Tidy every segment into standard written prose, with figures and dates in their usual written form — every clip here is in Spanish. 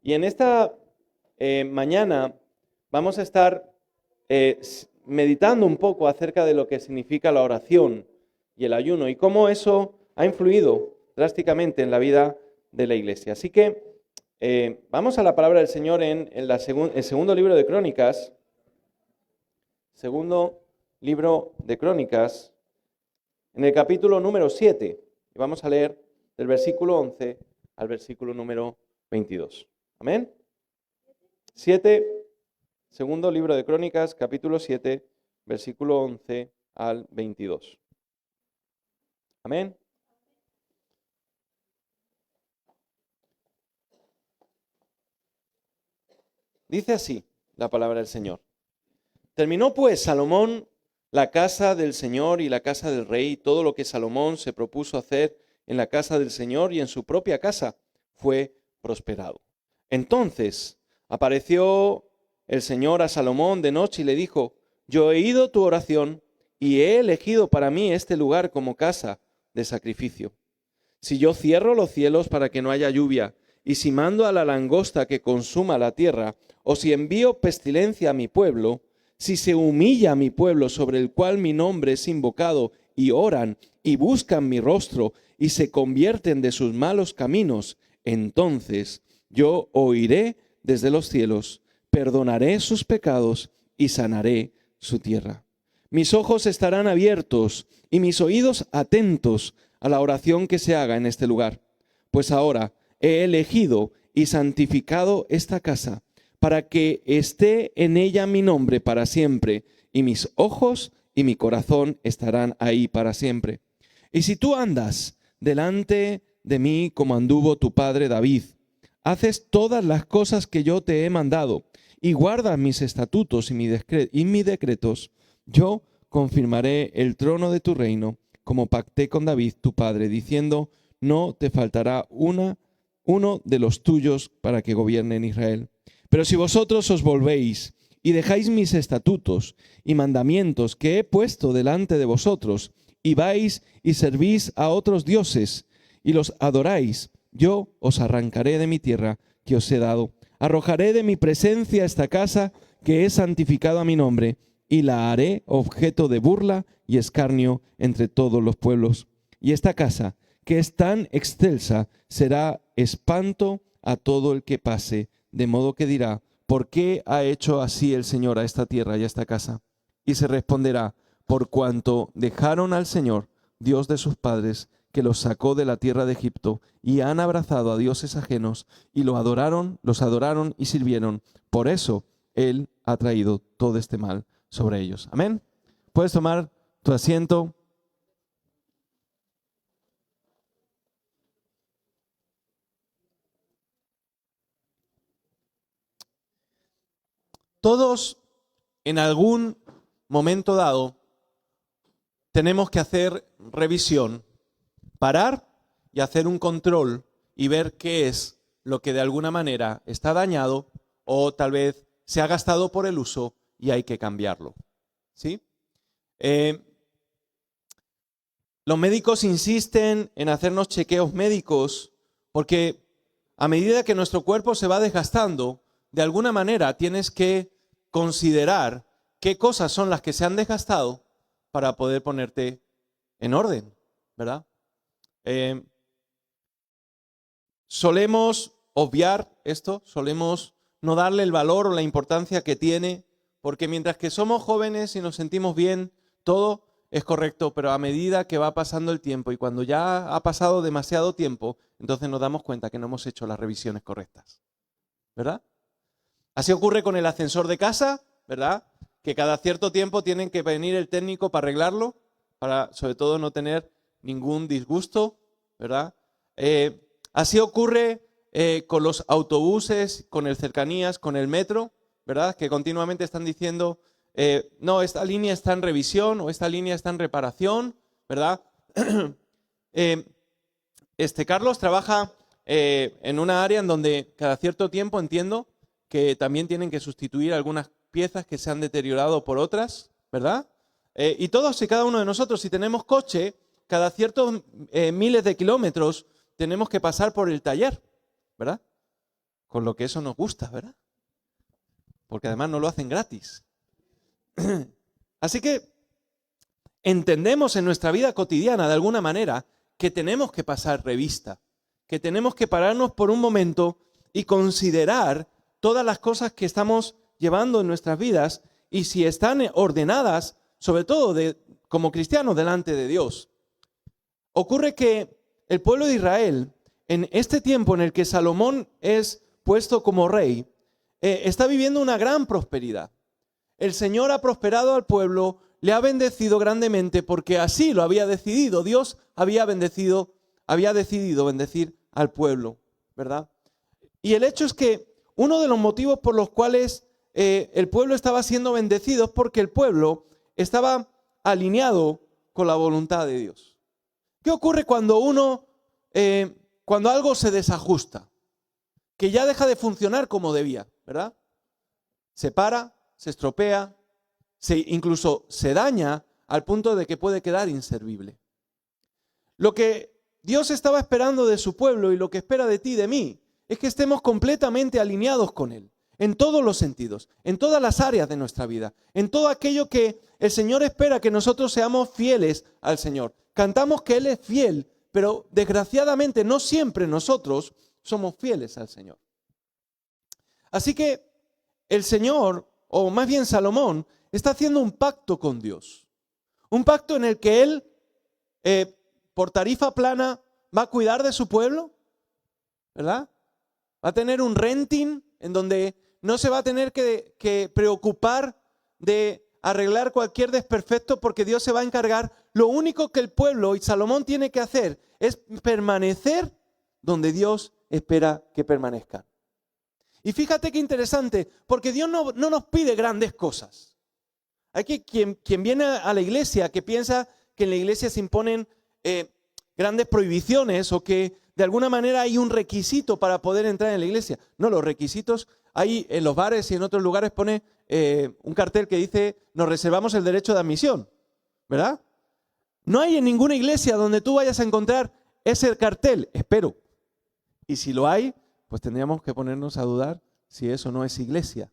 Y en esta mañana vamos a estar meditando un poco acerca de lo que significa la oración y el ayuno y cómo eso ha influido drásticamente en la vida de la iglesia. Así que vamos a la palabra del Señor en el segundo libro de Crónicas. Segundo libro de Crónicas, en el capítulo número 7. Y vamos a leer del versículo 11 al versículo número 22. ¿Amén? 7, segundo libro de Crónicas, capítulo 7, versículo 11 al 22. Amén. Dice así la palabra del Señor. Terminó pues Salomón la casa del Señor y la casa del rey, todo lo que Salomón se propuso hacer en la casa del Señor y en su propia casa fue prosperado. Entonces apareció el Señor a Salomón de noche y le dijo: yo he oído tu oración y he elegido para mí este lugar como casa de sacrificio. Si yo cierro los cielos para que no haya lluvia, y si mando a la langosta que consuma la tierra, o si envío pestilencia a mi pueblo, si se humilla mi pueblo sobre el cual mi nombre es invocado, y oran, y buscan mi rostro, y se convierten de sus malos caminos, entonces yo oiré desde los cielos, perdonaré sus pecados, y sanaré su tierra. Mis ojos estarán abiertos, y mis oídos atentos a la oración que se haga en este lugar. Pues ahora he elegido y santificado esta casa, para que esté en ella mi nombre para siempre, y mis ojos y mi corazón estarán ahí para siempre. Y si tú andas delante de mí como anduvo tu padre David, haces todas las cosas que yo te he mandado, y guardas mis estatutos y mis decretos, yo confirmaré el trono de tu reino, como pacté con David tu padre, diciendo: no te faltará uno de los tuyos para que gobierne en Israel. Pero si vosotros os volvéis y dejáis mis estatutos y mandamientos que he puesto delante de vosotros, y vais y servís a otros dioses y los adoráis, yo os arrancaré de mi tierra que os he dado. Arrojaré de mi presencia esta casa que he santificado a mi nombre, y la haré objeto de burla y escarnio entre todos los pueblos. Y esta casa, que es tan excelsa, será espanto a todo el que pase, de modo que dirá: ¿por qué ha hecho así el Señor a esta tierra y a esta casa? Y se responderá: por cuanto dejaron al Señor, Dios de sus padres, que los sacó de la tierra de Egipto, y han abrazado a dioses ajenos, y los adoraron y sirvieron. Por eso Él ha traído todo este mal sobre ellos. Amén. Puedes tomar tu asiento. Todos en algún momento dado tenemos que hacer revisión, parar y hacer un control y ver qué es lo que de alguna manera está dañado o tal vez se ha gastado por el uso y hay que cambiarlo. ¿Sí? Los médicos insisten en hacernos chequeos médicos porque a medida que nuestro cuerpo se va desgastando, de alguna manera tienes que considerar qué cosas son las que se han desgastado para poder ponerte en orden, ¿verdad? Solemos obviar esto, solemos no darle el valor o la importancia que tiene, porque mientras que somos jóvenes y nos sentimos bien, todo es correcto, pero a medida que va pasando el tiempo y cuando ya ha pasado demasiado tiempo, entonces nos damos cuenta que no hemos hecho las revisiones correctas, ¿verdad? Así ocurre con el ascensor de casa, ¿verdad? Que cada cierto tiempo tienen que venir el técnico para arreglarlo, para sobre todo no tener ningún disgusto, ¿verdad? Así ocurre con los autobuses, con el cercanías, con el metro, ¿verdad? Que continuamente están diciendo: no, esta línea está en revisión o esta línea está en reparación, ¿verdad? Carlos trabaja en una área en donde cada cierto tiempo, entiendo, que también tienen que sustituir algunas piezas que se han deteriorado por otras, ¿verdad? Y todos y cada uno de nosotros, si tenemos coche, cada ciertos miles de kilómetros tenemos que pasar por el taller, ¿verdad? con lo que eso nos gusta, ¿verdad? Porque además no lo hacen gratis. Así que entendemos en nuestra vida cotidiana, de alguna manera, que tenemos que pasar revista, que tenemos que pararnos por un momento y considerar todas las cosas que estamos llevando en nuestras vidas y si están ordenadas, sobre todo como cristianos delante de Dios. Ocurre que el pueblo de Israel, en este tiempo en el que Salomón es puesto como rey, está viviendo una gran prosperidad. El Señor ha prosperado al pueblo, le ha bendecido grandemente porque así lo había decidido. Dios había decidido bendecir al pueblo, ¿verdad? Y el hecho es que uno de los motivos por los cuales el pueblo estaba siendo bendecido es porque el pueblo estaba alineado con la voluntad de Dios. ¿Qué ocurre cuando cuando algo se desajusta? Que ya deja de funcionar como debía, ¿verdad? Se para, se estropea, incluso se daña al punto de que puede quedar inservible. Lo que Dios estaba esperando de su pueblo y lo que espera de ti y de mí es que estemos completamente alineados con Él, en todos los sentidos, en todas las áreas de nuestra vida, en todo aquello que el Señor espera que nosotros seamos fieles al Señor. Cantamos que Él es fiel, pero desgraciadamente no siempre nosotros somos fieles al Señor. Así que el Señor, o más bien Salomón, está haciendo un pacto con Dios. Un pacto en el que Él, por tarifa plana, va a cuidar de su pueblo, ¿verdad? Va a tener un renting en donde no se va a tener que preocupar de arreglar cualquier desperfecto porque Dios se va a encargar. Lo único que el pueblo y Salomón tiene que hacer es permanecer donde Dios espera que permanezcan. Y fíjate qué interesante, porque Dios no nos pide grandes cosas. Hay quien viene a la iglesia que piensa que en la iglesia se imponen grandes prohibiciones o que de alguna manera hay un requisito para poder entrar en la iglesia. No, los requisitos, hay en los bares y en otros lugares pone un cartel que dice nos reservamos el derecho de admisión, ¿verdad? No hay en ninguna iglesia donde tú vayas a encontrar ese cartel, espero. Y si lo hay, pues tendríamos que ponernos a dudar si eso no es iglesia.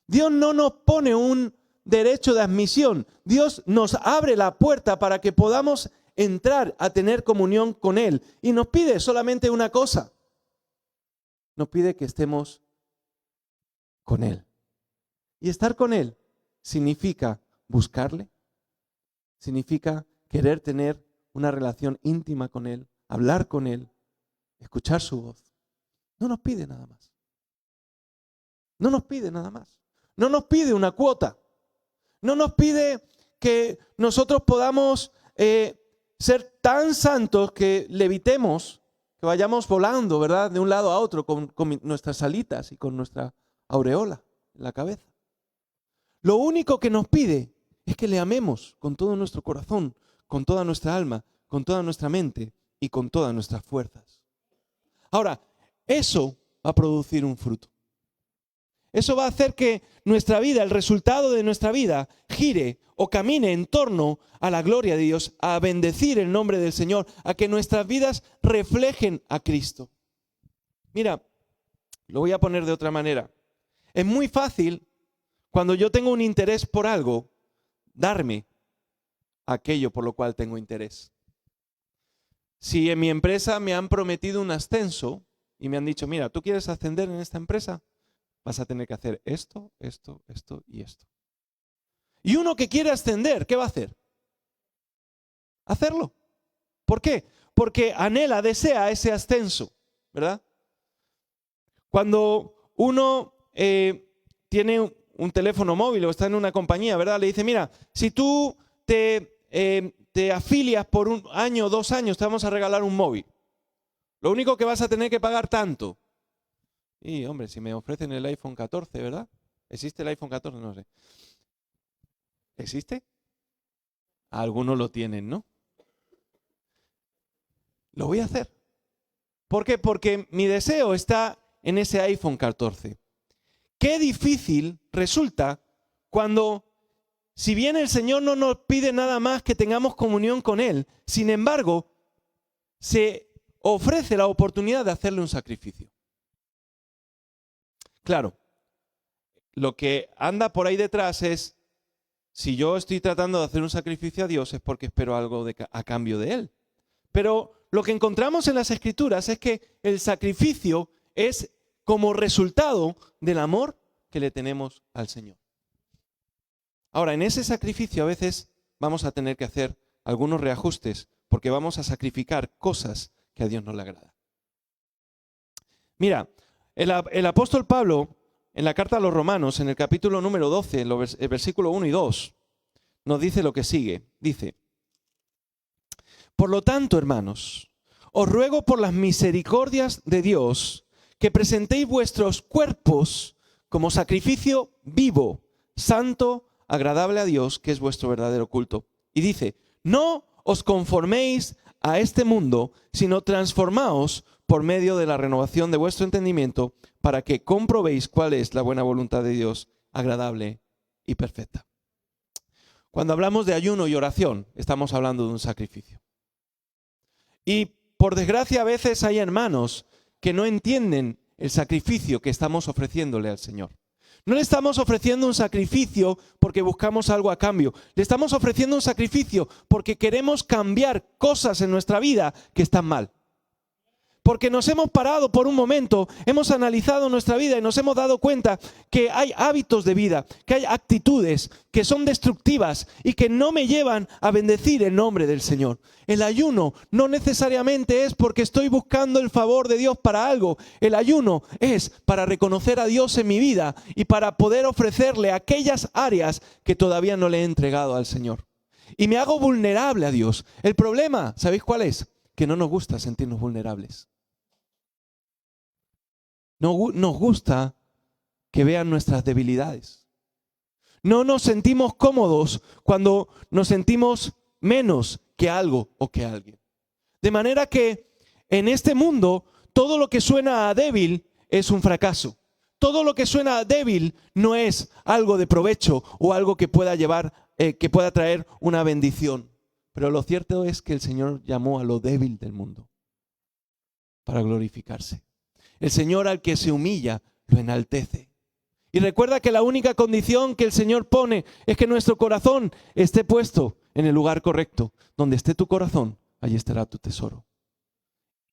Dios no nos pone un derecho de admisión. Dios nos abre la puerta para que podamos entrar a tener comunión con Él. Y nos pide solamente una cosa. Nos pide que estemos con Él. Y estar con Él significa buscarle, significa querer tener una relación íntima con Él, hablar con Él, escuchar su voz. No nos pide nada más. No nos pide nada más. No nos pide una cuota. No nos pide que nosotros podamos ser tan santos que levitemos, que vayamos volando, ¿verdad? De un lado a otro con nuestras alitas y con nuestra aureola en la cabeza. Lo único que nos pide es que le amemos con todo nuestro corazón, con toda nuestra alma, con toda nuestra mente y con todas nuestras fuerzas. Ahora, eso va a producir un fruto. Eso va a hacer que nuestra vida, el resultado de nuestra vida, gire o camine en torno a la gloria de Dios, a bendecir el nombre del Señor, a que nuestras vidas reflejen a Cristo. Mira, lo voy a poner de otra manera. Es muy fácil, cuando yo tengo un interés por algo, darme aquello por lo cual tengo interés. Si en mi empresa me han prometido un ascenso y me han dicho, mira, ¿tú quieres ascender en esta empresa? Vas a tener que hacer esto, esto, esto y esto. Y uno que quiere ascender, ¿qué va a hacer? Hacerlo. ¿Por qué? Porque anhela, desea ese ascenso, ¿verdad? Cuando uno tiene un teléfono móvil o está en una compañía, ¿verdad? Le dice, mira, si tú te afilias por 1 año, 2 años, te vamos a regalar un móvil. Lo único que vas a tener que pagar tanto. Y hombre, si me ofrecen el iPhone 14, ¿verdad? ¿Existe el iPhone 14? No sé. ¿Existe? Algunos lo tienen, ¿no? Lo voy a hacer. ¿Por qué? Porque mi deseo está en ese iPhone 14. Qué difícil resulta cuando, si bien el Señor no nos pide nada más que tengamos comunión con Él, sin embargo, se ofrece la oportunidad de hacerle un sacrificio. Claro, lo que anda por ahí detrás es, si yo estoy tratando de hacer un sacrificio a Dios es porque espero algo a cambio de Él. Pero lo que encontramos en las Escrituras es que el sacrificio es como resultado del amor que le tenemos al Señor. Ahora, en ese sacrificio a veces vamos a tener que hacer algunos reajustes porque vamos a sacrificar cosas que a Dios no le agrada. Mira, el apóstol Pablo, en la carta a los Romanos, en el capítulo número 12, el versículo 1 y 2, nos dice lo que sigue. Dice: por lo tanto, hermanos, os ruego por las misericordias de Dios que presentéis vuestros cuerpos como sacrificio vivo, santo, agradable a Dios, que es vuestro verdadero culto. Y dice: no os conforméis a este mundo, sino transformaos por medio de la renovación de vuestro entendimiento, para que comprobéis cuál es la buena voluntad de Dios, agradable y perfecta. Cuando hablamos de ayuno y oración, estamos hablando de un sacrificio. Y por desgracia a veces hay hermanos que no entienden el sacrificio que estamos ofreciéndole al Señor. No le estamos ofreciendo un sacrificio porque buscamos algo a cambio. Le estamos ofreciendo un sacrificio porque queremos cambiar cosas en nuestra vida que están mal. Porque nos hemos parado por un momento, hemos analizado nuestra vida y nos hemos dado cuenta que hay hábitos de vida, que hay actitudes que son destructivas y que no me llevan a bendecir el nombre del Señor. El ayuno no necesariamente es porque estoy buscando el favor de Dios para algo. El ayuno es para reconocer a Dios en mi vida y para poder ofrecerle aquellas áreas que todavía no le he entregado al Señor. Y me hago vulnerable a Dios. El problema, ¿sabéis cuál es? Que no nos gusta sentirnos vulnerables. No nos gusta que vean nuestras debilidades. No nos sentimos cómodos cuando nos sentimos menos que algo o que alguien. De manera que en este mundo todo lo que suena a débil es un fracaso. Todo lo que suena a débil no es algo de provecho o algo que pueda que pueda traer una bendición. Pero lo cierto es que el Señor llamó a lo débil del mundo para glorificarse. El Señor al que se humilla, lo enaltece. Y recuerda que la única condición que el Señor pone es que nuestro corazón esté puesto en el lugar correcto. Donde esté tu corazón, allí estará tu tesoro.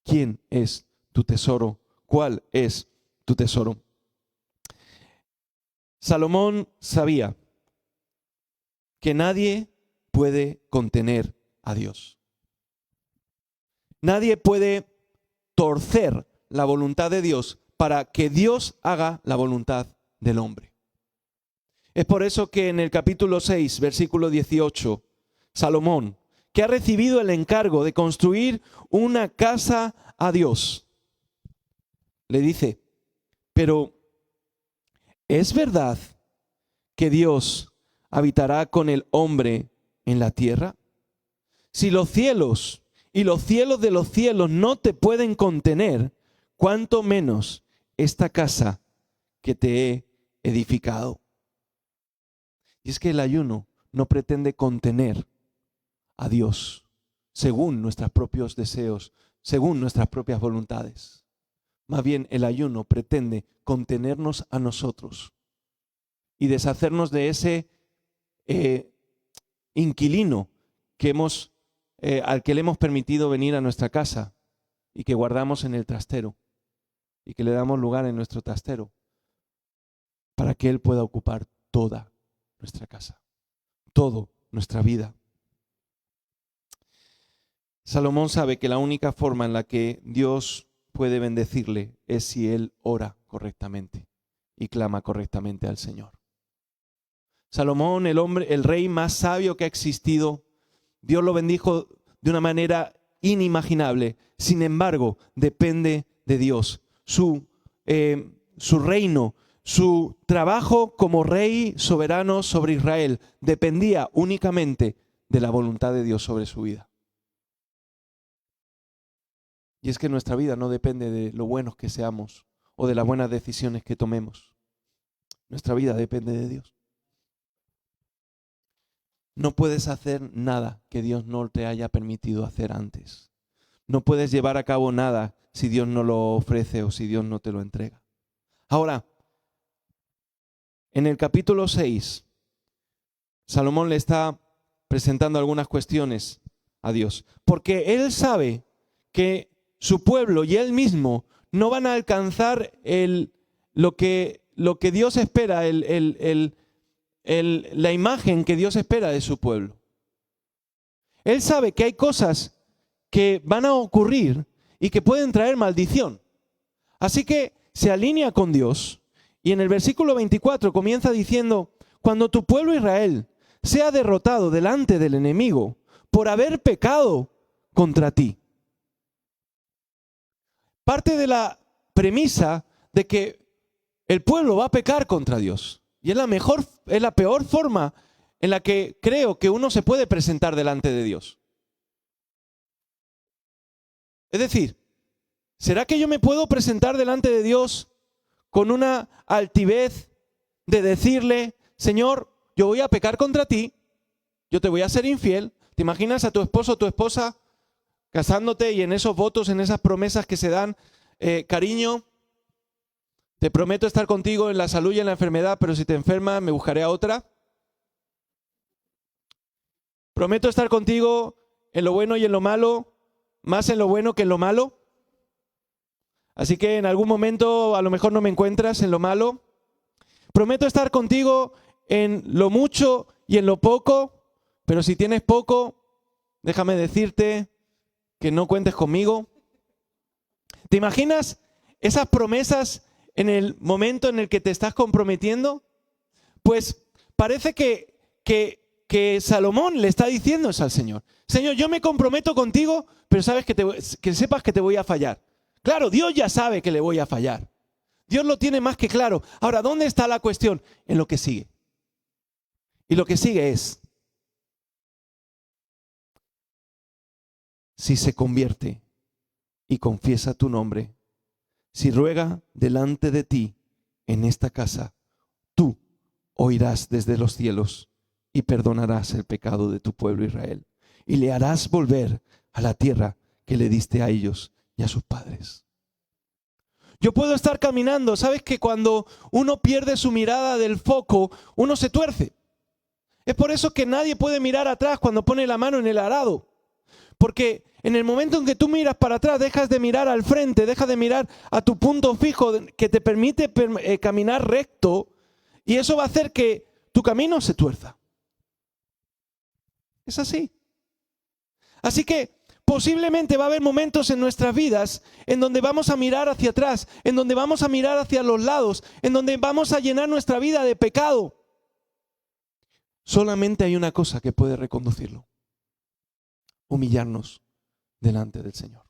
¿Quién es tu tesoro? ¿Cuál es tu tesoro? Salomón sabía que nadie puede contener a Dios. Nadie puede torcer la voluntad de Dios para que Dios haga la voluntad del hombre. Es por eso que en el capítulo 6, versículo 18, Salomón, que ha recibido el encargo de construir una casa a Dios, le dice: pero ¿es verdad que Dios habitará con el hombre en la tierra? Si los cielos y los cielos de los cielos no te pueden contener, cuánto menos esta casa que te he edificado. Y es que el ayuno no pretende contener a Dios según nuestros propios deseos, según nuestras propias voluntades. Más bien el ayuno pretende contenernos a nosotros y deshacernos de ese inquilino que al que le hemos permitido venir a nuestra casa y que guardamos en el trastero y que le damos lugar en nuestro trastero para que Él pueda ocupar toda nuestra casa, toda nuestra vida. Salomón sabe que la única forma en la que Dios puede bendecirle es si él ora correctamente y clama correctamente al Señor. Salomón, el rey más sabio que ha existido, Dios lo bendijo de una manera inimaginable. Sin embargo, depende de Dios. Su reino, su trabajo como rey soberano sobre Israel dependía únicamente de la voluntad de Dios sobre su vida. Y es que nuestra vida no depende de lo buenos que seamos o de las buenas decisiones que tomemos. Nuestra vida depende de Dios. No puedes hacer nada que Dios no te haya permitido hacer antes. No puedes llevar a cabo nada si Dios no lo ofrece o si Dios no te lo entrega. Ahora, en el capítulo 6, Salomón le está presentando algunas cuestiones a Dios, porque él sabe que su pueblo y él mismo no van a alcanzar lo que Dios espera, la imagen que Dios espera de su pueblo. Él sabe que hay cosas que van a ocurrir y que pueden traer maldición. Así que se alinea con Dios y en el versículo 24 comienza diciendo: cuando tu pueblo Israel sea derrotado delante del enemigo por haber pecado contra ti. Parte de la premisa de que el pueblo va a pecar contra Dios. Y es la peor forma en la que creo que uno se puede presentar delante de Dios. Es decir, ¿será que yo me puedo presentar delante de Dios con una altivez de decirle: Señor, yo voy a pecar contra ti, yo te voy a ser infiel? ¿Te imaginas a tu esposo o tu esposa casándote y en esos votos, en esas promesas que se dan, cariño, te prometo estar contigo en la salud y en la enfermedad, pero si te enfermas me buscaré a otra? Prometo estar contigo en lo bueno y en lo malo, más en lo bueno que en lo malo. Así que en algún momento a lo mejor no me encuentras en lo malo. Prometo estar contigo en lo mucho y en lo poco, pero si tienes poco, déjame decirte que no cuentes conmigo. ¿Te imaginas esas promesas en el momento en el que te estás comprometiendo? Pues parece que Salomón le está diciendo eso al Señor. Señor, yo me comprometo contigo, pero sabes que sepas que te voy a fallar. Claro, Dios ya sabe que le voy a fallar. Dios lo tiene más que claro. Ahora, ¿dónde está la cuestión? En lo que sigue. Y lo que sigue es: si se convierte y confiesa tu nombre, si ruega delante de ti en esta casa, tú oirás desde los cielos y perdonarás el pecado de tu pueblo Israel y le harás volver a la tierra que le diste a ellos y a sus padres. Yo puedo estar caminando, ¿sabes que cuando uno pierde su mirada del foco, uno se tuerce? Es por eso que nadie puede mirar atrás cuando pone la mano en el arado. Porque en el momento en que tú miras para atrás, dejas de mirar al frente, dejas de mirar a tu punto fijo que te permite caminar recto, y eso va a hacer que tu camino se tuerza. Es así. Así que posiblemente va a haber momentos en nuestras vidas en donde vamos a mirar hacia atrás, en donde vamos a mirar hacia los lados, en donde vamos a llenar nuestra vida de pecado. Solamente hay una cosa que puede reconducirlo: humillarnos delante del Señor,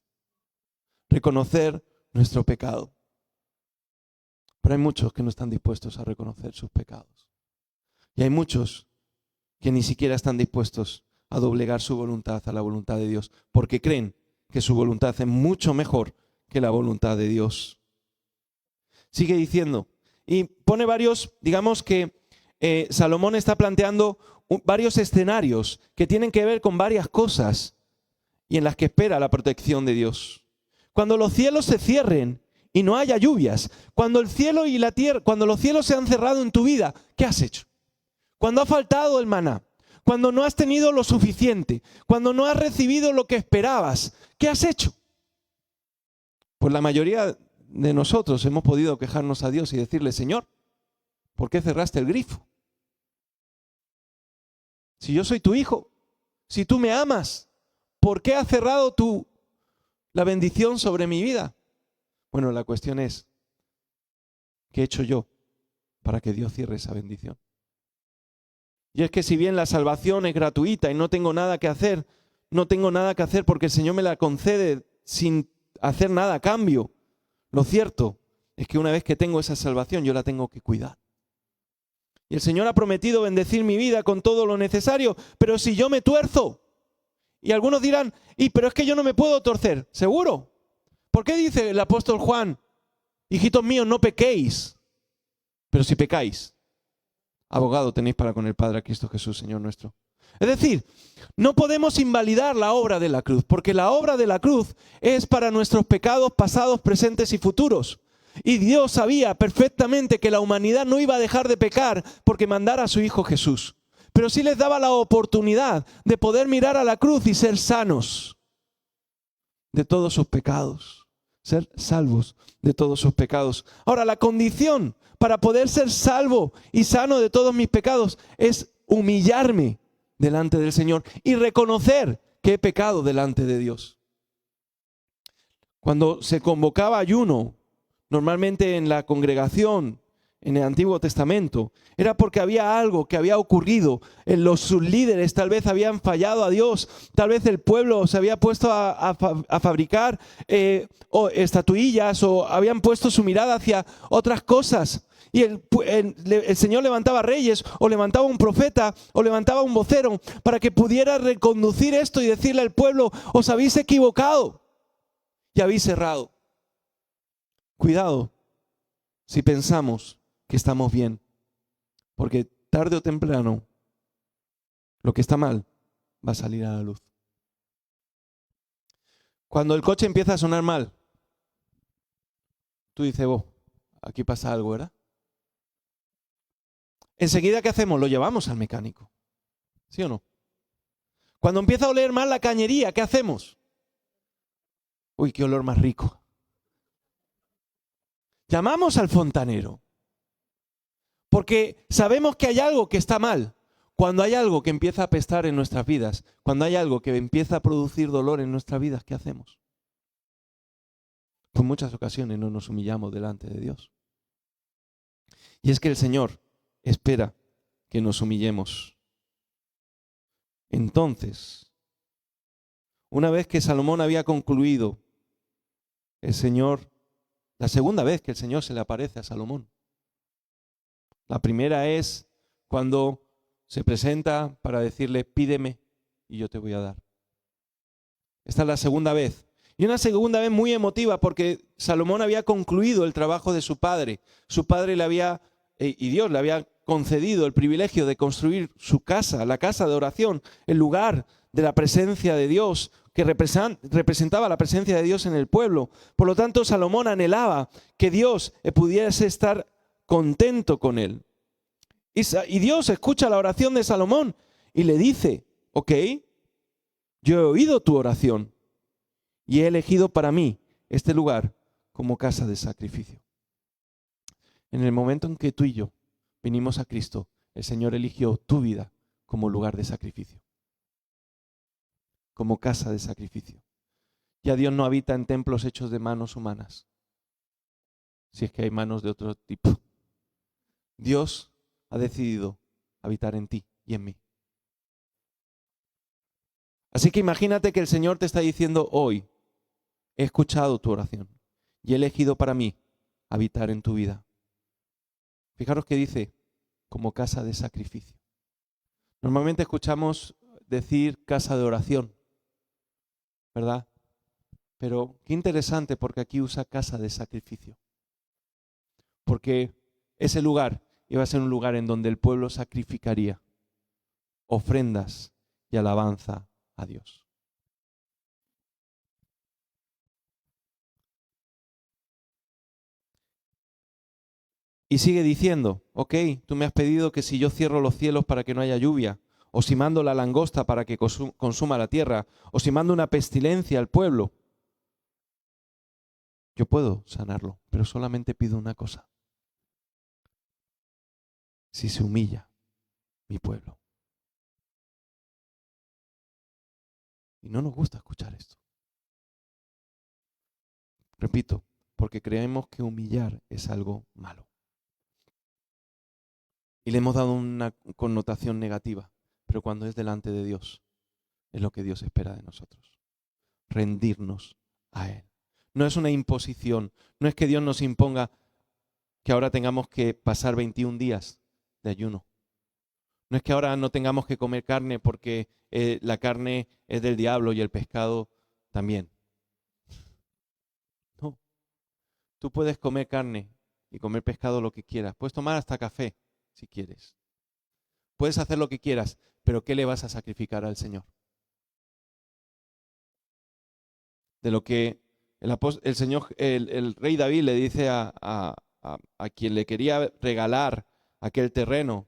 reconocer nuestro pecado. Pero hay muchos que no están dispuestos a reconocer sus pecados. Y hay muchos que ni siquiera están dispuestos a doblegar su voluntad a la voluntad de Dios, porque creen que su voluntad es mucho mejor que la voluntad de Dios. Sigue diciendo, y pone varios, digamos que Salomón está planteando varios escenarios que tienen que ver con varias cosas y en las que espera la protección de Dios. Cuando los cielos se cierren y no haya lluvias, cuando el cielo y la tierra, cuando los cielos se han cerrado en tu vida, ¿qué has hecho? Cuando ha faltado el maná, cuando no has tenido lo suficiente, cuando no has recibido lo que esperabas, ¿qué has hecho? Pues la mayoría de nosotros hemos podido quejarnos a Dios y decirle: Señor, ¿por qué cerraste el grifo? Si yo soy tu hijo, si tú me amas, ¿por qué has cerrado tú la bendición sobre mi vida? Bueno, la cuestión es, ¿qué he hecho yo para que Dios cierre esa bendición? Y es que si bien la salvación es gratuita y no tengo nada que hacer, no tengo nada que hacer porque el Señor me la concede sin hacer nada a cambio, lo cierto es que una vez que tengo esa salvación yo la tengo que cuidar. Y el Señor ha prometido bendecir mi vida con todo lo necesario, pero si yo me tuerzo, y algunos dirán, pero es que yo no me puedo torcer, ¿seguro? ¿Por qué dice el apóstol Juan, hijitos míos, no pequéis? Pero si pecáis, abogado tenéis para con el Padre a Cristo Jesús, Señor nuestro. Es decir, no podemos invalidar la obra de la cruz, porque la obra de la cruz es para nuestros pecados pasados, presentes y futuros. Y Dios sabía perfectamente que la humanidad no iba a dejar de pecar porque mandara a su Hijo Jesús. Pero sí les daba la oportunidad de poder mirar a la cruz y ser sanos de todos sus pecados. Ser salvos de todos sus pecados. Ahora, la condición para poder ser salvo y sano de todos mis pecados es humillarme delante del Señor y reconocer que he pecado delante de Dios. Cuando se convocaba ayuno, normalmente en la congregación, en el Antiguo Testamento, era porque había algo que había ocurrido. Sus líderes tal vez habían fallado a Dios, tal vez el pueblo se había puesto a fabricar estatuillas o habían puesto su mirada hacia otras cosas. Y el Señor levantaba reyes o levantaba un profeta o levantaba un vocero para que pudiera reconducir esto y decirle al pueblo: os habéis equivocado y habéis errado. Cuidado si pensamos que estamos bien, porque tarde o temprano lo que está mal va a salir a la luz. Cuando el coche empieza a sonar mal, tú dices: aquí pasa algo, ¿verdad? Enseguida, ¿qué hacemos? Lo llevamos al mecánico, ¿sí o no? Cuando empieza a oler mal la cañería, ¿qué hacemos? Uy, qué olor más rico. Llamamos al fontanero, porque sabemos que hay algo que está mal. Cuando hay algo que empieza a apestar en nuestras vidas, cuando hay algo que empieza a producir dolor en nuestras vidas, ¿qué hacemos? Pues en muchas ocasiones no nos humillamos delante de Dios. Y es que el Señor espera que nos humillemos. Entonces, una vez que Salomón había concluido, la segunda vez que el Señor se le aparece a Salomón. La primera es cuando se presenta para decirle: pídeme y yo te voy a dar. Esta es la segunda vez. Y una segunda vez muy emotiva porque Salomón había concluido el trabajo de su padre. Su padre y Dios le había concedido el privilegio de construir su casa, la casa de oración, el lugar de la presencia de Dios, que representaba la presencia de Dios en el pueblo. Por lo tanto, Salomón anhelaba que Dios pudiese estar contento con él. Y Dios escucha la oración de Salomón y le dice: ok, yo he oído tu oración y he elegido para mí este lugar como casa de sacrificio. En el momento en que tú y yo vinimos a Cristo, el Señor eligió tu vida como lugar de sacrificio, como casa de sacrificio. Ya Dios no habita en templos hechos de manos humanas, si es que hay manos de otro tipo. Dios ha decidido habitar en ti y en mí. Así que imagínate que el Señor te está diciendo hoy: he escuchado tu oración y he elegido para mí habitar en tu vida. Fijaros que dice: como casa de sacrificio. Normalmente escuchamos decir casa de oración, ¿verdad? Pero qué interesante, porque aquí usa casa de sacrificio. Porque ese lugar iba a ser un lugar en donde el pueblo sacrificaría ofrendas y alabanza a Dios. Y sigue diciendo: ok, tú me has pedido que si yo cierro los cielos para que no haya lluvia, o si mando la langosta para que consuma la tierra, o si mando una pestilencia al pueblo, yo puedo sanarlo, pero solamente pido una cosa: si se humilla mi pueblo. Y no nos gusta escuchar esto. Repito, porque creemos que humillar es algo malo. Y le hemos dado una connotación negativa, pero cuando es delante de Dios, es lo que Dios espera de nosotros. Rendirnos a Él. No es una imposición, no es que Dios nos imponga que ahora tengamos que pasar 21 días de ayuno. No es que ahora no tengamos que comer carne porque la carne es del diablo y el pescado también. No, tú puedes comer carne y comer pescado lo que quieras. Puedes tomar hasta café si quieres. Puedes hacer lo que quieras, pero ¿qué le vas a sacrificar al Señor? De lo que El rey David le dice a quien le quería regalar aquel terreno,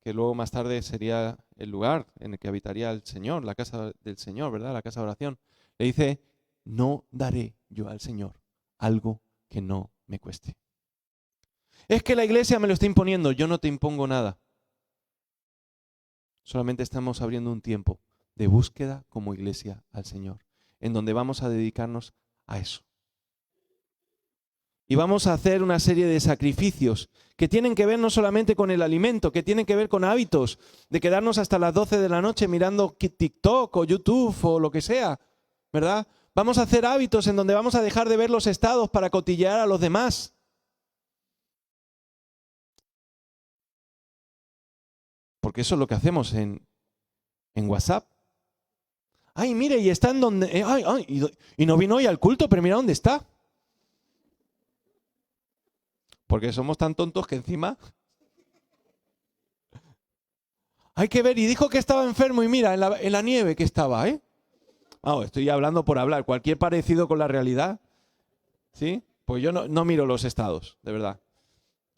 que luego más tarde sería el lugar en el que habitaría el Señor, la casa del Señor, ¿verdad? La casa de oración. Le dice, no daré yo al Señor algo que no me cueste. Es que la iglesia me lo está imponiendo, yo no te impongo nada. Solamente estamos abriendo un tiempo de búsqueda como iglesia al Señor, en donde vamos a dedicarnos a eso. Y vamos a hacer una serie de sacrificios que tienen que ver no solamente con el alimento, que tienen que ver con hábitos, de quedarnos hasta las 12 de la noche mirando TikTok o YouTube o lo que sea, ¿verdad? Vamos a hacer hábitos en donde vamos a dejar de ver los estados para cotillear a los demás. Porque eso es lo que hacemos en WhatsApp. Ay, mire, y está en donde... y no vino hoy al culto, pero mira dónde está. Porque somos tan tontos que encima... Hay que ver, y dijo que estaba enfermo y mira, en la nieve que estaba, ¿eh? Estoy hablando por hablar, cualquier parecido con la realidad, ¿sí? Pues yo no miro los estados, de verdad.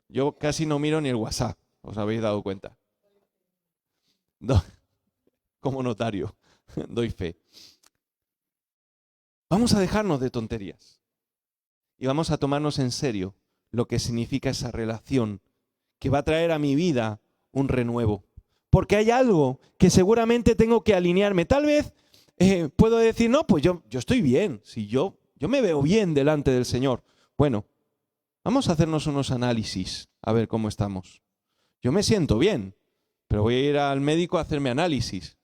Yo casi no miro ni el WhatsApp, os habéis dado cuenta. No, como notario, doy fe. Vamos a dejarnos de tonterías y vamos a tomarnos en serio lo que significa esa relación que va a traer a mi vida un renuevo. Porque hay algo que seguramente tengo que alinearme. Tal vez puedo decir, no, pues yo estoy bien, si yo me veo bien delante del Señor. Bueno, vamos a hacernos unos análisis, a ver cómo estamos. Yo me siento bien, pero voy a ir al médico a hacerme análisis.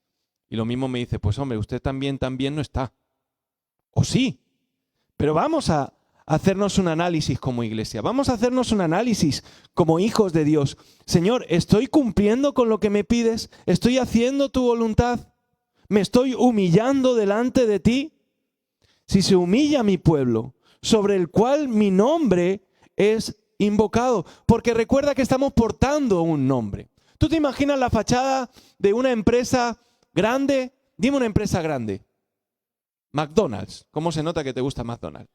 Y lo mismo me dice, pues hombre, usted también no está. O sí, pero vamos a hacernos un análisis como iglesia. Vamos a hacernos un análisis como hijos de Dios. Señor, ¿estoy cumpliendo con lo que me pides? ¿Estoy haciendo tu voluntad? ¿Me estoy humillando delante de ti? Si se humilla mi pueblo, sobre el cual mi nombre es invocado. Porque recuerda que estamos portando un nombre. ¿Tú te imaginas la fachada de una empresa grande? Dime una empresa grande. McDonald's. ¿Cómo se nota que te gusta McDonald's?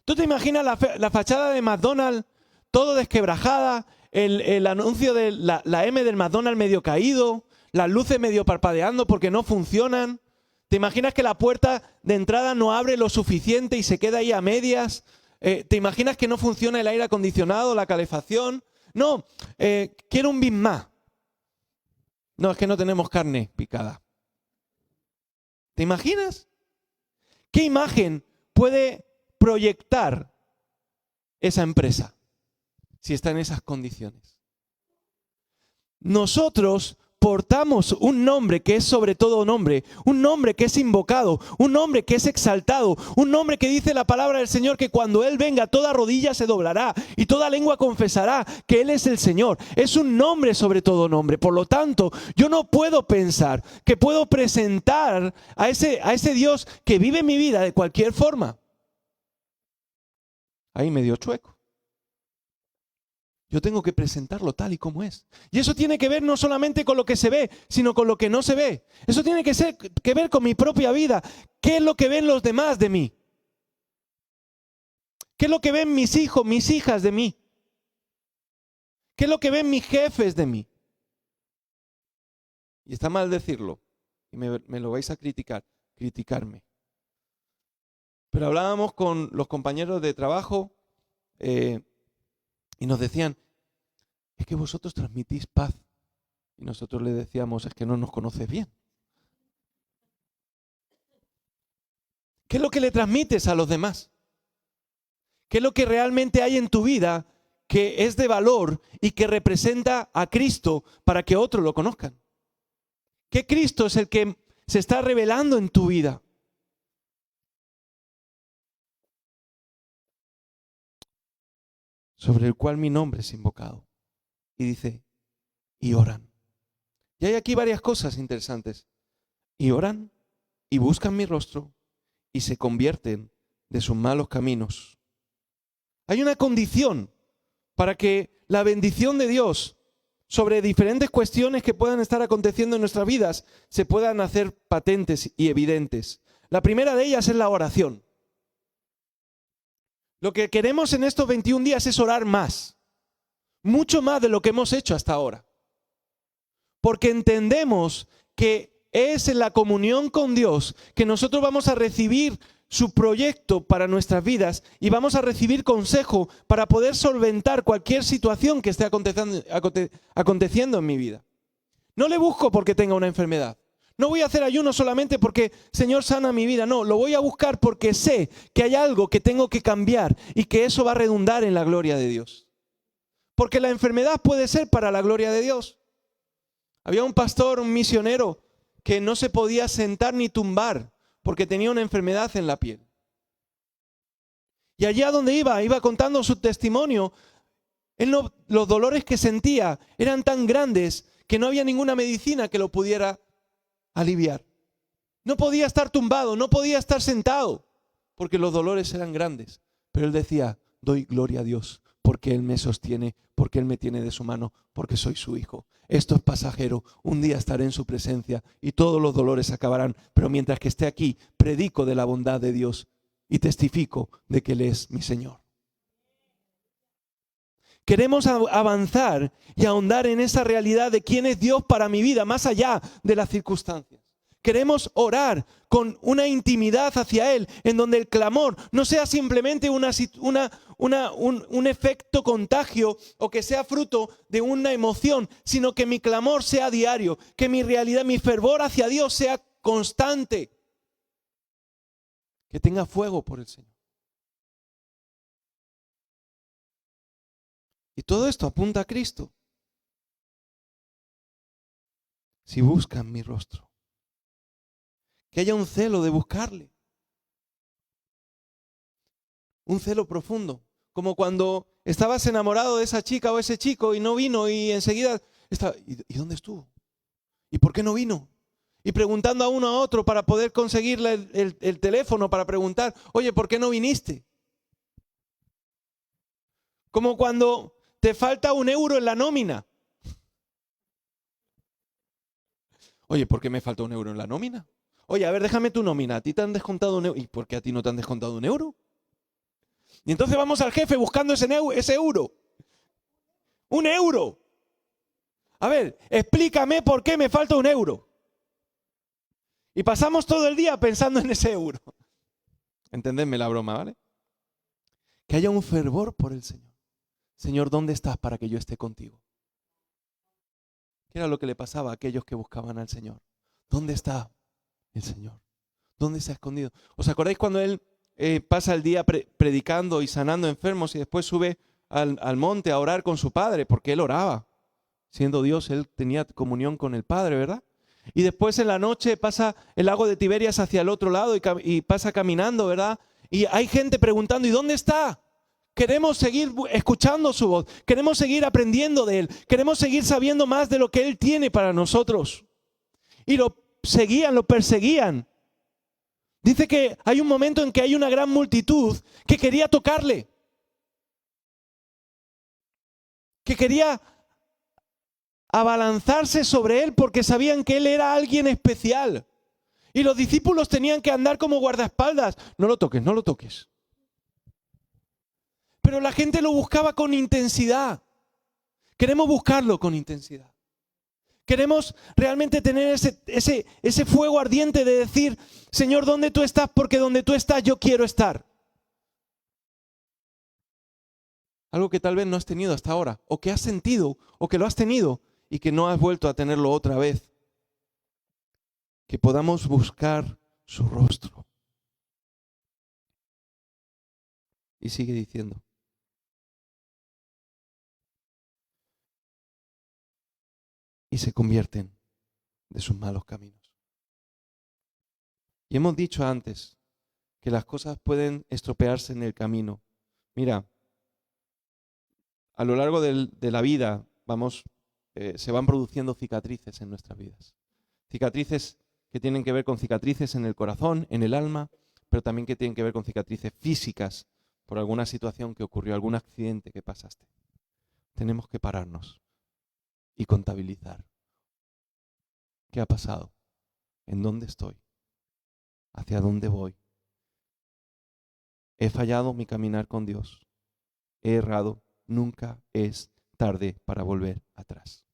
¿Tú te imaginas la fachada de McDonald's todo desquebrajada? El anuncio de la M del McDonald's medio caído, las luces medio parpadeando porque no funcionan. ¿Te imaginas que la puerta de entrada no abre lo suficiente y se queda ahí a medias? ¿Te imaginas que no funciona el aire acondicionado, la calefacción? No, quiero un Big Mac. No, es que no tenemos carne picada. ¿Te imaginas? ¿Qué imagen puede proyectar esa empresa si está en esas condiciones? Nosotros portamos un nombre que es sobre todo nombre, un nombre que es invocado, un nombre que es exaltado, un nombre que dice la palabra del Señor que cuando Él venga toda rodilla se doblará y toda lengua confesará que Él es el Señor. Es un nombre sobre todo nombre. Por lo tanto, yo no puedo pensar que puedo presentar a ese Dios que vive en mi vida de cualquier forma. Ahí medio chueco. Yo tengo que presentarlo tal y como es. Y eso tiene que ver no solamente con lo que se ve, sino con lo que no se ve. Eso tiene que ver con mi propia vida. ¿Qué es lo que ven los demás de mí? ¿Qué es lo que ven mis hijos, mis hijas de mí? ¿Qué es lo que ven mis jefes de mí? Y está mal decirlo. Y me lo vais a criticarme. Pero hablábamos con los compañeros de trabajo y nos decían, es que vosotros transmitís paz. Y nosotros le decíamos, es que no nos conoces bien. ¿Qué es lo que le transmites a los demás? ¿Qué es lo que realmente hay en tu vida que es de valor y que representa a Cristo para que otros lo conozcan? ¿Qué Cristo es el que se está revelando en tu vida? Sobre el cual mi nombre es invocado. Y dice, y oran. Y hay aquí varias cosas interesantes. Y oran, y buscan mi rostro, y se convierten de sus malos caminos. Hay una condición para que la bendición de Dios sobre diferentes cuestiones que puedan estar aconteciendo en nuestras vidas se puedan hacer patentes y evidentes. La primera de ellas es la oración. Lo que queremos en estos 21 días es orar más, mucho más de lo que hemos hecho hasta ahora. Porque entendemos que es en la comunión con Dios que nosotros vamos a recibir su proyecto para nuestras vidas y vamos a recibir consejo para poder solventar cualquier situación que esté aconteciendo en mi vida. No le busco porque tenga una enfermedad. No voy a hacer ayuno solamente porque Señor sana mi vida. No, lo voy a buscar porque sé que hay algo que tengo que cambiar y que eso va a redundar en la gloria de Dios. Porque la enfermedad puede ser para la gloria de Dios. Había un pastor, un misionero, que no se podía sentar ni tumbar porque tenía una enfermedad en la piel. Y allá donde iba contando su testimonio. Los dolores que sentía eran tan grandes que no había ninguna medicina que lo pudiera aliviar. No podía estar tumbado, no podía estar sentado, porque los dolores eran grandes. Pero él decía, doy gloria a Dios, porque Él me sostiene, porque Él me tiene de su mano, porque soy su hijo. Esto es pasajero, un día estaré en su presencia y todos los dolores acabarán. Pero mientras que esté aquí, predico de la bondad de Dios y testifico de que Él es mi Señor. Queremos avanzar y ahondar en esa realidad de quién es Dios para mi vida, más allá de las circunstancias. Queremos orar con una intimidad hacia Él, en donde el clamor no sea simplemente un efecto contagio o que sea fruto de una emoción, sino que mi clamor sea diario, que mi realidad, mi fervor hacia Dios sea constante, que tenga fuego por el Señor. Y todo esto apunta a Cristo. Si buscan mi rostro, que haya un celo de buscarle, un celo profundo, como cuando estabas enamorado de esa chica o ese chico y no vino y enseguida estaba, ¿y dónde estuvo? ¿Y por qué no vino? Y preguntando a uno a otro para poder conseguirle el teléfono para preguntar, oye, ¿por qué no viniste? Como cuando te falta €1 en la nómina. Oye, ¿por qué me falta €1 en la nómina? Oye, a ver, déjame tu nómina. ¿A ti te han descontado €1? ¿Y por qué a ti no te han descontado €1? Y entonces vamos al jefe buscando ese euro. ¡€1! A ver, explícame por qué me falta €1. Y pasamos todo el día pensando en ese euro. Entendedme la broma, ¿vale? Que haya un fervor por el Señor. Señor, ¿dónde estás para que yo esté contigo? ¿Qué era lo que le pasaba a aquellos que buscaban al Señor? ¿Dónde está el Señor? ¿Dónde se ha escondido? ¿Os acordáis cuando Él pasa el día predicando y sanando enfermos y después sube al monte a orar con su Padre? Porque Él oraba. Siendo Dios, Él tenía comunión con el Padre, ¿verdad? Y después en la noche pasa el lago de Tiberias hacia el otro lado y pasa caminando, ¿verdad? Y hay gente preguntando, ¿y dónde está? Queremos seguir escuchando su voz, queremos seguir aprendiendo de Él, queremos seguir sabiendo más de lo que Él tiene para nosotros. Y lo seguían, lo perseguían. Dice que hay un momento en que hay una gran multitud que quería tocarle, que quería abalanzarse sobre Él porque sabían que Él era alguien especial. Y los discípulos tenían que andar como guardaespaldas. No lo toques, no lo toques. Pero la gente lo buscaba con intensidad. Queremos buscarlo con intensidad. Queremos realmente tener ese fuego ardiente de decir, Señor, ¿dónde tú estás? Porque donde tú estás yo quiero estar. Algo que tal vez no has tenido hasta ahora, o que has sentido, o que lo has tenido y que no has vuelto a tenerlo otra vez. Que podamos buscar su rostro. Y sigue diciendo. Y se convierten de sus malos caminos. Y hemos dicho antes que las cosas pueden estropearse en el camino. Mira, a lo largo de la vida se van produciendo cicatrices en nuestras vidas. Cicatrices que tienen que ver con cicatrices en el corazón, en el alma, pero también que tienen que ver con cicatrices físicas por alguna situación que ocurrió, algún accidente que pasaste. Tenemos que pararnos y contabilizar. ¿Qué ha pasado? ¿En dónde estoy? ¿Hacia dónde voy? he fallado mi caminar con Dios, he errado, nunca es tarde para volver atrás.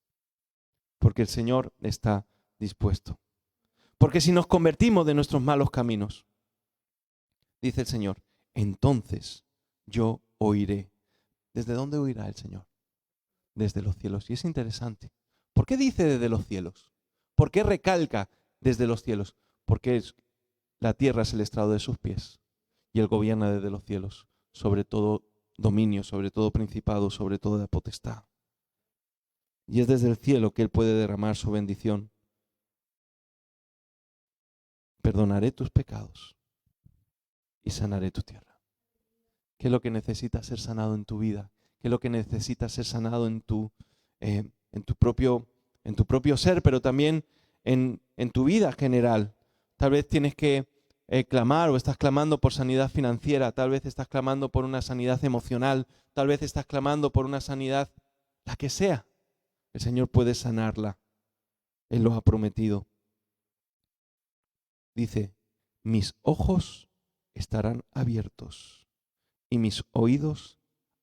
Porque el Señor está dispuesto. Porque si nos convertimos de nuestros malos caminos, dice el Señor, entonces yo oiré. ¿Desde dónde oirá el Señor? Desde los cielos. Y es interesante. ¿Por qué dice desde los cielos? ¿Por qué recalca desde los cielos? Porque la tierra es el estrado de sus pies y Él gobierna desde los cielos, sobre todo dominio, sobre todo principado, sobre toda potestad. Y es desde el cielo que Él puede derramar su bendición. Perdonaré tus pecados y sanaré tu tierra. ¿Qué es lo que necesita ser sanado en tu vida? ¿Qué es lo que necesita ser sanado en tu propio ser, pero también en tu vida general? Tal vez tienes que clamar o estás clamando por sanidad financiera, tal vez estás clamando por una sanidad emocional, tal vez estás clamando por una sanidad, la que sea. El Señor puede sanarla. Él lo ha prometido. Dice, mis ojos estarán abiertos y mis oídos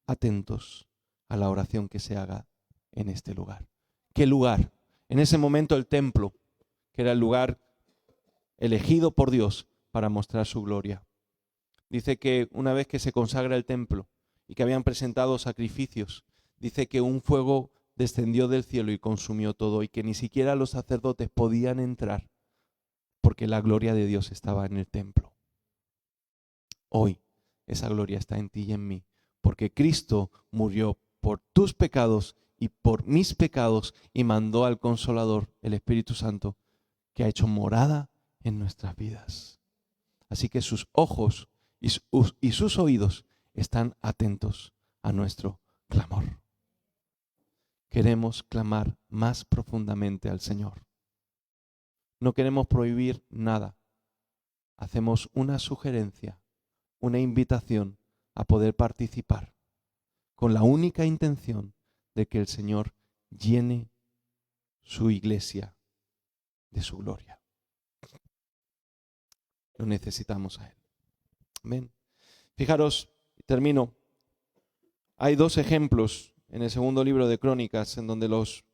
atentos a la oración que se haga en este lugar. ¿Qué lugar? En ese momento el templo, que era el lugar elegido por Dios para mostrar su gloria. Dice que una vez que se consagra el templo y que habían presentado sacrificios, dice que un fuego descendió del cielo y consumió todo y que ni siquiera los sacerdotes podían entrar porque la gloria de Dios estaba en el templo. Hoy esa gloria está en ti y en mí, porque Cristo murió por tus pecados y por mis pecados y mandó al Consolador, el Espíritu Santo, que ha hecho morada en nuestras vidas. Así que sus ojos y sus oídos están atentos a nuestro clamor. Queremos clamar más profundamente al Señor. No queremos prohibir nada. Hacemos una sugerencia, una invitación a poder participar con la única intención de que el Señor llene su iglesia de su gloria. Lo necesitamos a Él. Amén. Fijaros, termino. Hay dos ejemplos en el segundo libro de Crónicas en donde los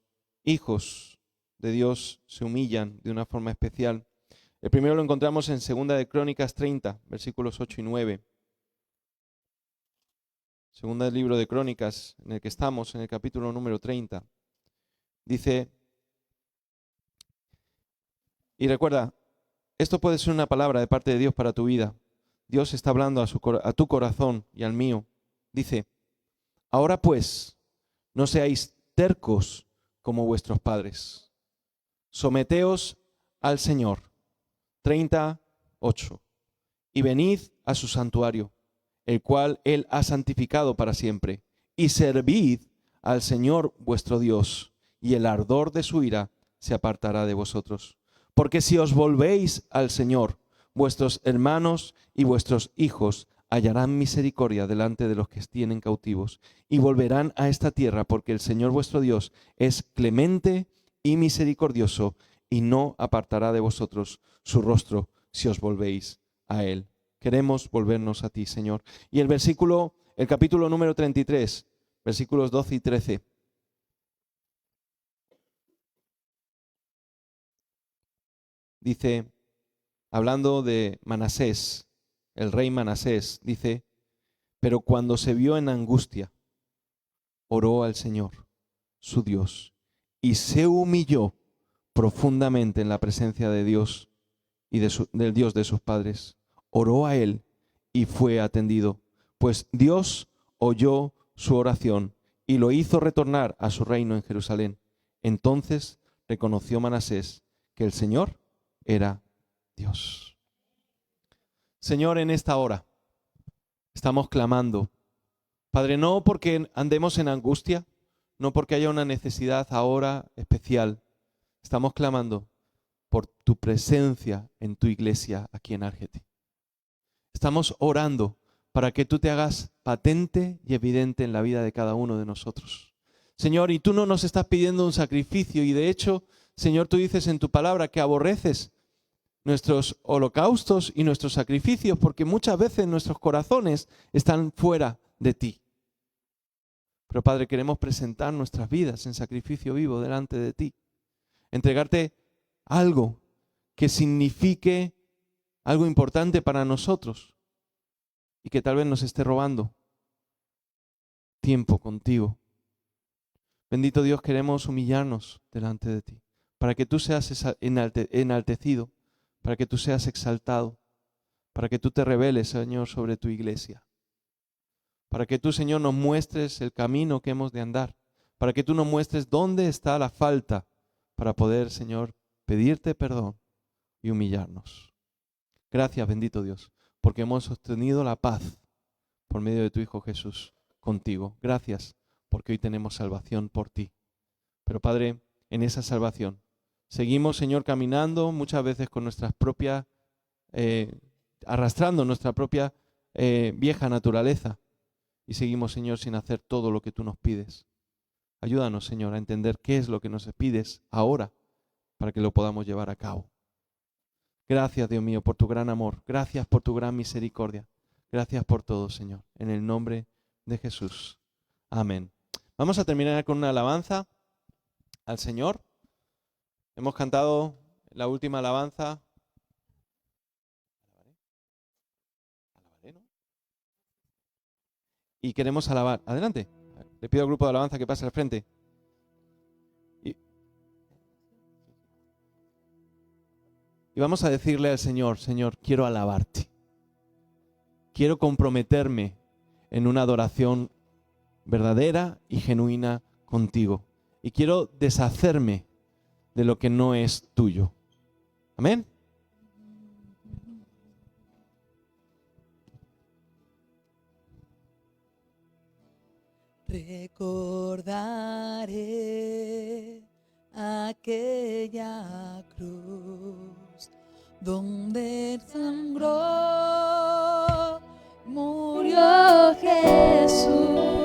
hijos de Dios se humillan de una forma especial. El primero lo encontramos en segunda de Crónicas 30, versículos 8 y 9. Segunda del libro de Crónicas, en el que estamos, en el capítulo número 30. Dice, y recuerda, esto puede ser una palabra de parte de Dios para tu vida. Dios está hablando a tu corazón y al mío. Dice, ahora pues, no seáis tercos como vuestros padres. Someteos al Señor. 38. Y venid a su santuario, el cual Él ha santificado para siempre. Y servid al Señor vuestro Dios, y el ardor de su ira se apartará de vosotros. Porque si os volvéis al Señor, vuestros hermanos y vuestros hijos hallarán misericordia delante de los que tienen cautivos, y volverán a esta tierra, porque el Señor vuestro Dios es clemente y misericordioso, y no apartará de vosotros su rostro si os volvéis a Él. Queremos volvernos a ti, Señor. Y el capítulo número 33, versículos 12 y 13. Dice, hablando de Manasés, el rey Manasés, dice, pero cuando se vio en angustia, oró al Señor, su Dios, y se humilló profundamente en la presencia de Dios y del Dios de sus padres. Oró a Él y fue atendido, pues Dios oyó su oración y lo hizo retornar a su reino en Jerusalén. Entonces reconoció Manasés que el Señor era Dios. Señor, en esta hora estamos clamando, Padre, no porque andemos en angustia, no porque haya una necesidad ahora especial. Estamos clamando por tu presencia en tu iglesia aquí en Argeti. Estamos orando para que tú te hagas patente y evidente en la vida de cada uno de nosotros. Señor, y tú no nos estás pidiendo un sacrificio, y de hecho, Señor, tú dices en tu palabra que aborreces nuestros holocaustos y nuestros sacrificios, porque muchas veces nuestros corazones están fuera de ti. Pero Padre, queremos presentar nuestras vidas en sacrificio vivo delante de ti. Entregarte algo que signifique algo importante para nosotros y que tal vez nos esté robando tiempo contigo. Bendito Dios, queremos humillarnos delante de ti, para que tú seas enaltecido, para que tú seas exaltado, para que tú te reveles, Señor, sobre tu iglesia, para que tú, Señor, nos muestres el camino que hemos de andar, para que tú nos muestres dónde está la falta, para poder, Señor, pedirte perdón y humillarnos. Gracias, bendito Dios, porque hemos obtenido la paz por medio de tu Hijo Jesús contigo. Gracias, porque hoy tenemos salvación por ti. Pero Padre, en esa salvación seguimos, Señor, caminando muchas veces con nuestras propias, arrastrando nuestra propia vieja naturaleza y seguimos, Señor, sin hacer todo lo que tú nos pides. Ayúdanos, Señor, a entender qué es lo que nos pides ahora para que lo podamos llevar a cabo. Gracias, Dios mío, por tu gran amor. Gracias por tu gran misericordia. Gracias por todo, Señor. En el nombre de Jesús. Amén. Vamos a terminar con una alabanza al Señor. Hemos cantado la última alabanza. Y queremos alabar. Adelante. Le pido al grupo de alabanza que pase al frente. Y vamos a decirle al Señor, Señor, quiero alabarte. Quiero comprometerme en una adoración verdadera y genuina contigo. Y quiero deshacerme de lo que no es tuyo. Amén. Recordaré aquella cruz donde sangró, murió Jesús.